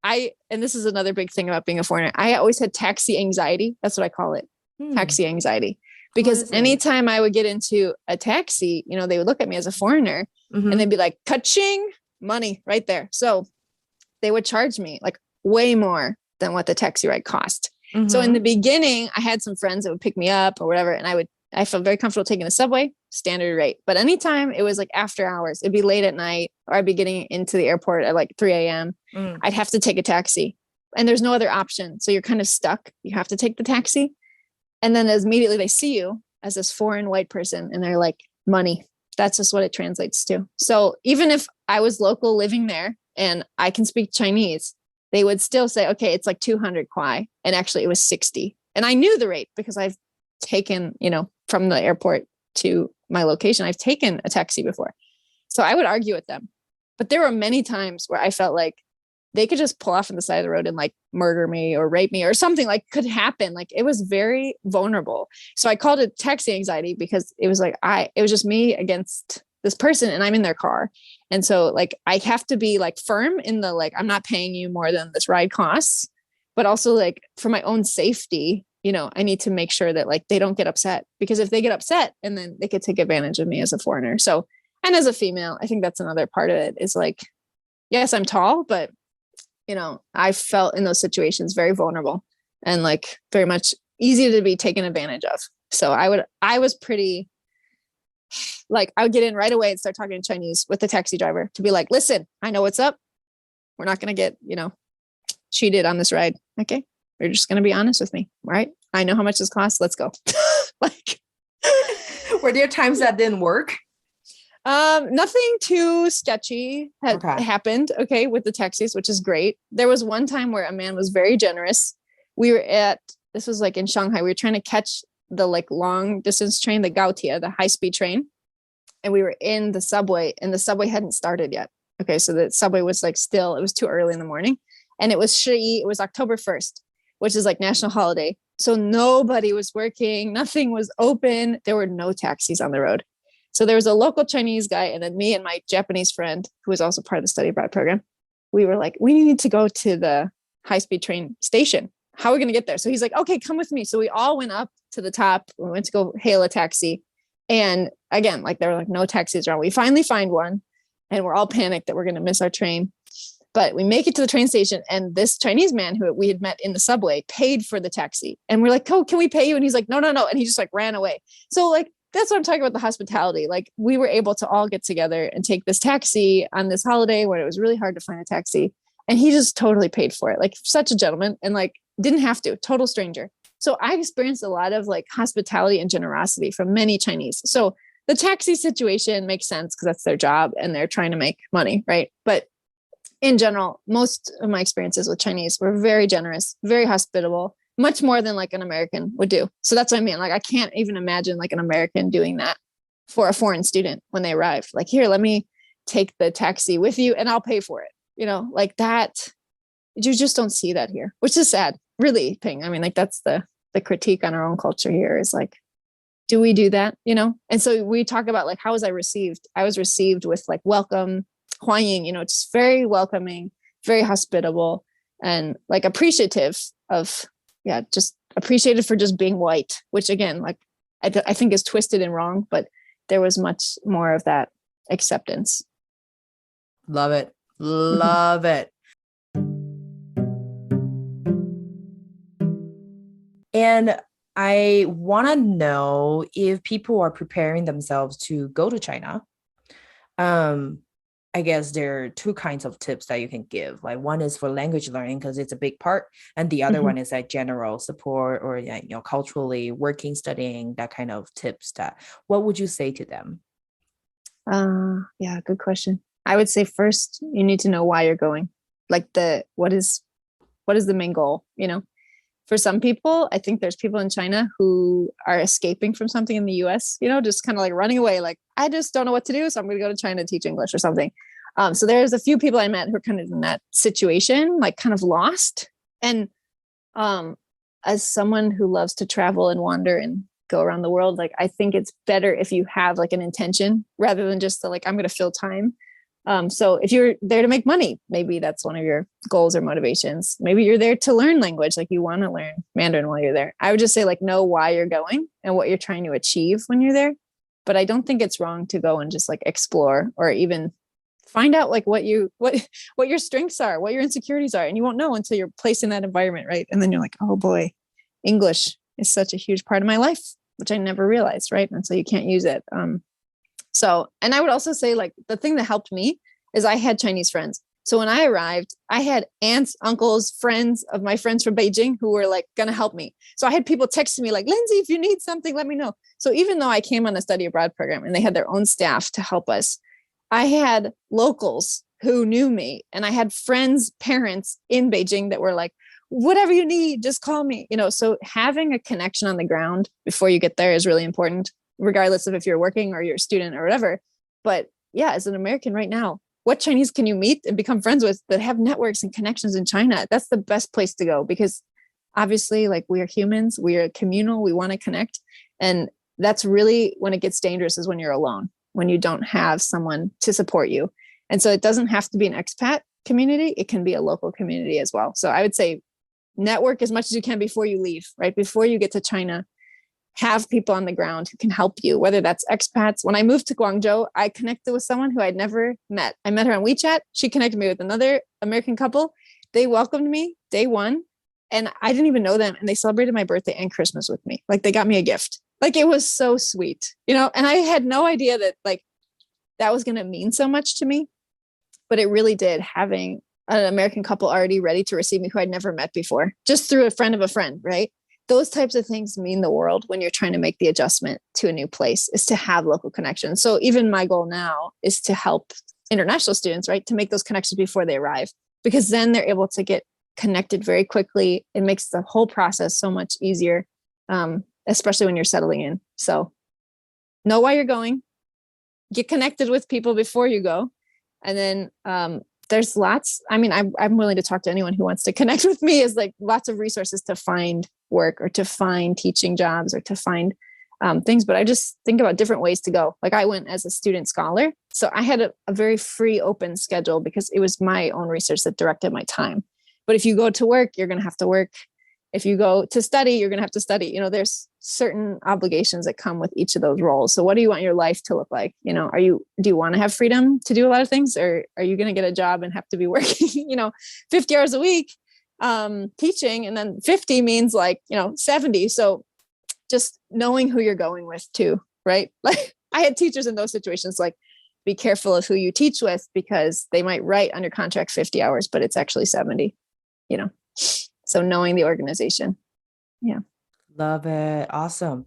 and this is another big thing about being a foreigner, I always had taxi anxiety. That's what I call it. Taxi anxiety. Because anytime I would get into a taxi, you know, they would look at me as a foreigner and they'd be like, ka-ching, money right there. So they would charge me like way more than what the taxi ride cost. So in the beginning, I had some friends that would pick me up or whatever. And I felt very comfortable taking the subway, standard rate. But anytime it was like after hours, it'd be late at night, or I'd be getting into the airport at like 3 a.m. I'd have to take a taxi, and there's no other option. So you're kind of stuck. You have to take the taxi. And then immediately they see you as this foreign white person, and they're like, money. That's just what it translates to. So even if I was local living there and I can speak Chinese, they would still say, okay, it's like 200 kwai. And actually it was 60. And I knew the rate because I've taken, you know, from the airport to my location, I've taken a taxi before. So I would argue with them. But there were many times where I felt like they could just pull off on the side of the road and like murder me or rape me or something, like could happen. Like, it was very vulnerable. So I called it taxi anxiety because it was like, it was just me against this person, and I'm in their car. And so like, I have to be like firm in the, like, I'm not paying you more than this ride costs, but also like for my own safety, you know, I need to make sure that like, they don't get upset, because if they get upset, and then they could take advantage of me as a foreigner. So, and as a female, I think that's another part of it, is like, yes, I'm tall, but you know, I felt in those situations very vulnerable and like very much easy to be taken advantage of. So I was pretty like, I would get in right away and start talking in Chinese with the taxi driver to be like, listen, I know what's up. We're not going to get, you know, cheated on this ride. Okay. You're just going to be honest with me. Right. I know how much this costs. Let's go. Like, were there times that didn't work? Nothing too sketchy had happened. Okay. With the taxis, which is great. There was one time where a man was very generous. This was like in Shanghai. We were trying to catch the like long distance train, the Gaotie, the high speed train. And we were in the subway, and the subway hadn't started yet. Okay. So the subway was like it was too early in the morning, and it was it was October 1st, which is like national holiday. So nobody was working. Nothing was open. There were no taxis on the road. So there was a local Chinese guy, and then me and my Japanese friend, who was also part of the study abroad program. We were like, we need to go to the high-speed train station. How are we going to get there? So he's like, okay, come with me. So we all went up to the top. We went to go hail a taxi. And again, like there were like no taxis around. We finally find one, and we're all panicked that we're going to miss our train. But we make it to the train station, and this Chinese man who we had met in the subway paid for the taxi. And we're like, oh, can we pay you? And he's like, no. And he just like ran away. So like, that's what I'm talking about, the hospitality. Like, we were able to all get together and take this taxi on this holiday where it was really hard to find a taxi. And he just totally paid for it. Like, such a gentleman, and like didn't have to, total stranger. So I experienced a lot of like hospitality and generosity from many Chinese. So the taxi situation makes sense because that's their job and they're trying to make money. Right. But in general, most of my experiences with Chinese were very generous, very hospitable, much more than like an American would do. So that's what I mean. Like, I can't even imagine like an American doing that for a foreign student when they arrive. Like, here, let me take the taxi with you and I'll pay for it. You know, like that. You just don't see that here, which is sad, really, Ping. I mean, like, that's the critique on our own culture here is like, do we do that? You know? And so we talk about like, how was I received? I was received with like welcome, 欢迎, you know, just very welcoming, very hospitable, and like appreciative of, just appreciated for just being white, which again, like I think is twisted and wrong, but there was much more of that acceptance. Love it. Love it. And I want to know if people are preparing themselves to go to China. I guess there are two kinds of tips that you can give. Like one is for language learning because it's a big part, and the other one is like general support or culturally working, studying, that kind of tips. That what would you say to them? Yeah, good question. I would say first you need to know why you're going. Like what is the main goal? For some people, I think there's people in China who are escaping from something in the US, just kind of like running away. Like, I just don't know what to do. So I'm going to go to China to teach English or something. So there's a few people I met who are kind of in that situation, like kind of lost. And as someone who loves to travel and wander and go around the world, like, I think it's better if you have like an intention rather than just I'm going to fill time. So if you're there to make money, maybe that's one of your goals or motivations. Maybe you're there to learn language, like you want to learn Mandarin while you're there. I would just say know why you're going and what you're trying to achieve when you're there. But I don't think it's wrong to go and just explore or even find out what your strengths are, what your insecurities are. And you won't know until you're placed in that environment, right? And then you're like, oh boy, English is such a huge part of my life, which I never realized, right? And so you can't use it. So, and I would also say the thing that helped me is I had Chinese friends. So when I arrived, I had aunts, uncles, friends of my friends from Beijing who were going to help me. So I had people texting me Lindsey, if you need something, let me know. So even though I came on a study abroad program and they had their own staff to help us, I had locals who knew me, and I had friends, parents in Beijing that were whatever you need, just call me, so having a connection on the ground before you get there is really important, regardless of if you're working or you're a student or whatever. But yeah, as an American right now, what Chinese can you meet and become friends with that have networks and connections in China? That's the best place to go, because obviously we are humans, we are communal, we want to connect. And that's really when it gets dangerous, is when you're alone, when you don't have someone to support you. And so it doesn't have to be an expat community. It can be a local community as well. So I would say network as much as you can before you leave, right? Before you get to China, have people on the ground who can help you, whether that's expats. When I moved to Guangzhou, I connected with someone who I'd never met. I met her on WeChat. She connected me with another American couple. They welcomed me day one, and I didn't even know them. And they celebrated my birthday and Christmas with me. They got me a gift. It was so sweet, and I had no idea that that was going to mean so much to me, but it really did, having an American couple already ready to receive me who I'd never met before, just through a friend of a friend, right? Those types of things mean the world when you're trying to make the adjustment to a new place, is to have local connections. So even my goal now is to help international students, right, to make those connections before they arrive, because then they're able to get connected very quickly. It makes the whole process so much easier, especially when you're settling in. So know why you're going, get connected with people before you go. And then there's lots, I'm willing to talk to anyone who wants to connect with me, is lots of resources to find work or to find teaching jobs or to find things. But I just think about different ways to go. I went as a student scholar. So I had a very free, open schedule because it was my own research that directed my time. But if you go to work, you're going to have to work. If you go to study, you're going to have to study. There's certain obligations that come with each of those roles. So what do you want your life to look like? Do you want to have freedom to do a lot of things, or are you going to get a job and have to be working, 50 hours a week, teaching, and then 50 means 70. So just knowing who you're going with too, right? I had teachers in those situations, be careful of who you teach with, because they might write under contract 50 hours, but it's actually 70, So knowing the organization. Yeah. Love it. Awesome.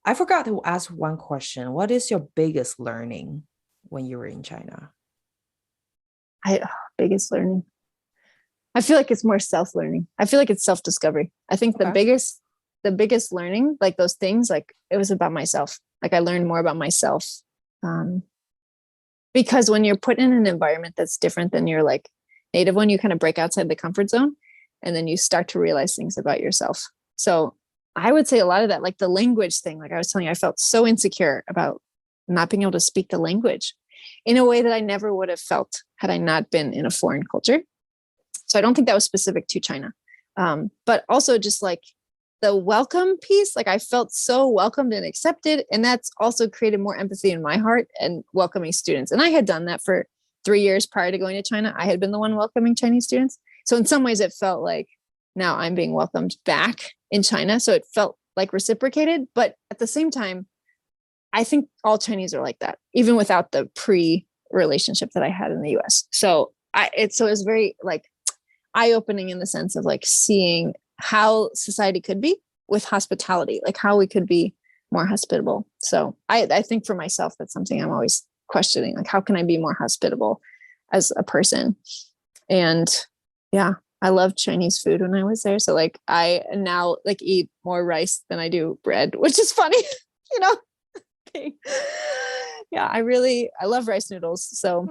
I forgot to ask one question. What is your biggest learning when you were in China? Biggest learning. I feel like it's more self-learning. I feel like it's self-discovery. I think the biggest learning, those things, it was about myself. I learned more about myself. Because when you're put in an environment that's different than your native one, you kind of break outside the comfort zone. And then you start to realize things about yourself. So I would say a lot of that, the language thing, I was telling you, I felt so insecure about not being able to speak the language in a way that I never would have felt had I not been in a foreign culture. So I don't think that was specific to China. But also just the welcome piece, I felt so welcomed and accepted. And that's also created more empathy in my heart and welcoming students. And I had done that for 3 years prior to going to China. I had been the one welcoming Chinese students. So in some ways it felt like now I'm being welcomed back in China. So it felt reciprocated, but at the same time, I think all Chinese are like that, even without the relationship that I had in the US. So it was very like eye-opening in the sense of like seeing how society could be with hospitality, like how we could be more hospitable. So I think for myself, that's something I'm always questioning, like how can I be more hospitable as a person? And yeah, I loved Chinese food when I was there. So like I now like eat more rice than I do bread, which is funny, you know. Yeah, I love rice noodles. So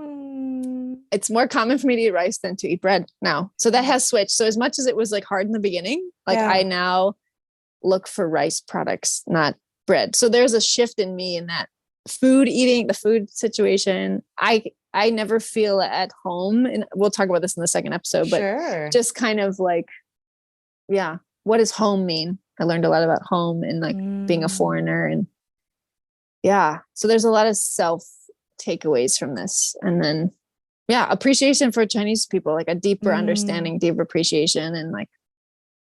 it's more common for me to eat rice than to eat bread now. So that has switched. So as much as it was like hard in the beginning, like I now look for rice products, not bread. So there's a shift in me in that the food situation. I never feel at home, and we'll talk about this in the second episode, but just kind of like, yeah, what does home mean? I learned a lot about home and like being a foreigner, and yeah, so there's a lot of self takeaways from this. And then, yeah, appreciation for Chinese people, like a deeper understanding, deeper appreciation, and like,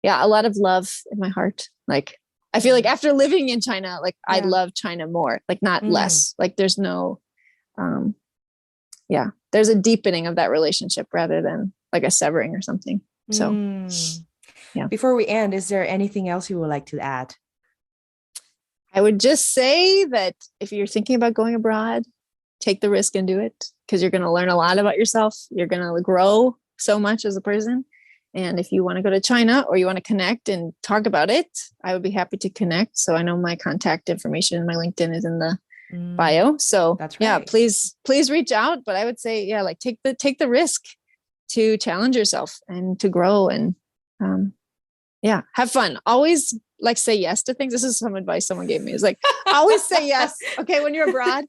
yeah, a lot of love in my heart. Like, I feel like after living in China, like I love China more, like not less, like there's no, there's a deepening of that relationship rather than like a severing or something. So, yeah. Before we end, is there anything else you would like to add? I would just say that if you're thinking about going abroad, take the risk and do it, because you're going to learn a lot about yourself. You're going to grow so much as a person. And if you want to go to China or you want to connect and talk about it, I would be happy to connect. So I know my contact information in my LinkedIn is in the bio. So that's right. Yeah, please reach out. But I would say, yeah, like take the risk to challenge yourself and to grow and have fun. Always like say yes to things. This is some advice someone gave me. It's like, always say yes. Okay. When you're abroad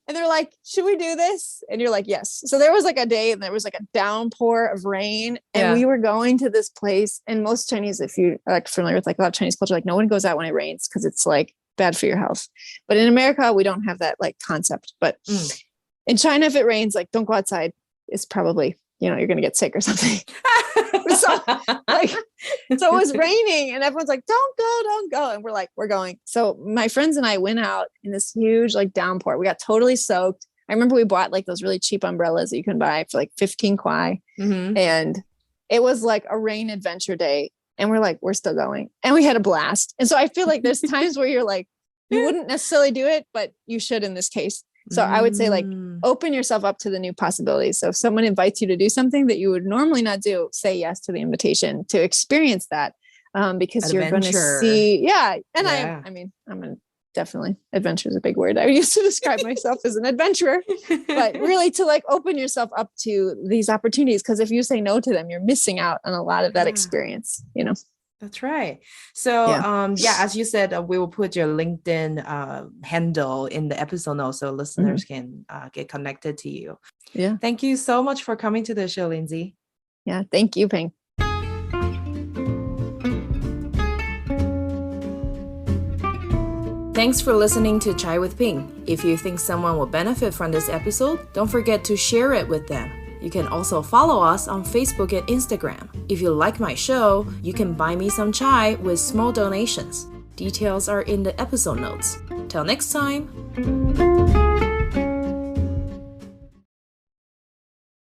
and they're like, should we do this? And you're like, yes. So there was like a day and there was like a downpour of rain and we were going to this place, and most Chinese, if you are like familiar with like a lot of Chinese culture, like no one goes out when it rains because it's like bad for your health. But in America, we don't have that like concept. But in China, if it rains, like don't go outside. It's probably, you're going to get sick or something. So it was raining and everyone's like, don't go. And we're like, we're going. So my friends and I went out in this huge like downpour. We got totally soaked. I remember we bought like those really cheap umbrellas that you can buy for like 15 kwai. And it was like a rain adventure day. And we're like, we're still going. And we had a blast. And so I feel like there's times where you're like, you wouldn't necessarily do it, but you should in this case. So I would say like open yourself up to the new possibilities. So if someone invites you to do something that you would normally not do, say yes to the invitation to experience that, because you're going to see. And I mean, definitely adventure is a big word. I used to describe myself as an adventurer, but really to like open yourself up to these opportunities. Because if you say no to them, you're missing out on a lot of that experience, That's right. So, as you said, we will put your LinkedIn handle in the episode notes so listeners can get connected to you. Yeah. Thank you so much for coming to the show, Lindsey. Yeah. Thank you, Ping. Thanks for listening to Chai with Ping. If you think someone will benefit from this episode, don't forget to share it with them. You can also follow us on Facebook and Instagram. If you like my show, you can buy me some chai with small donations. Details are in the episode notes. Till next time.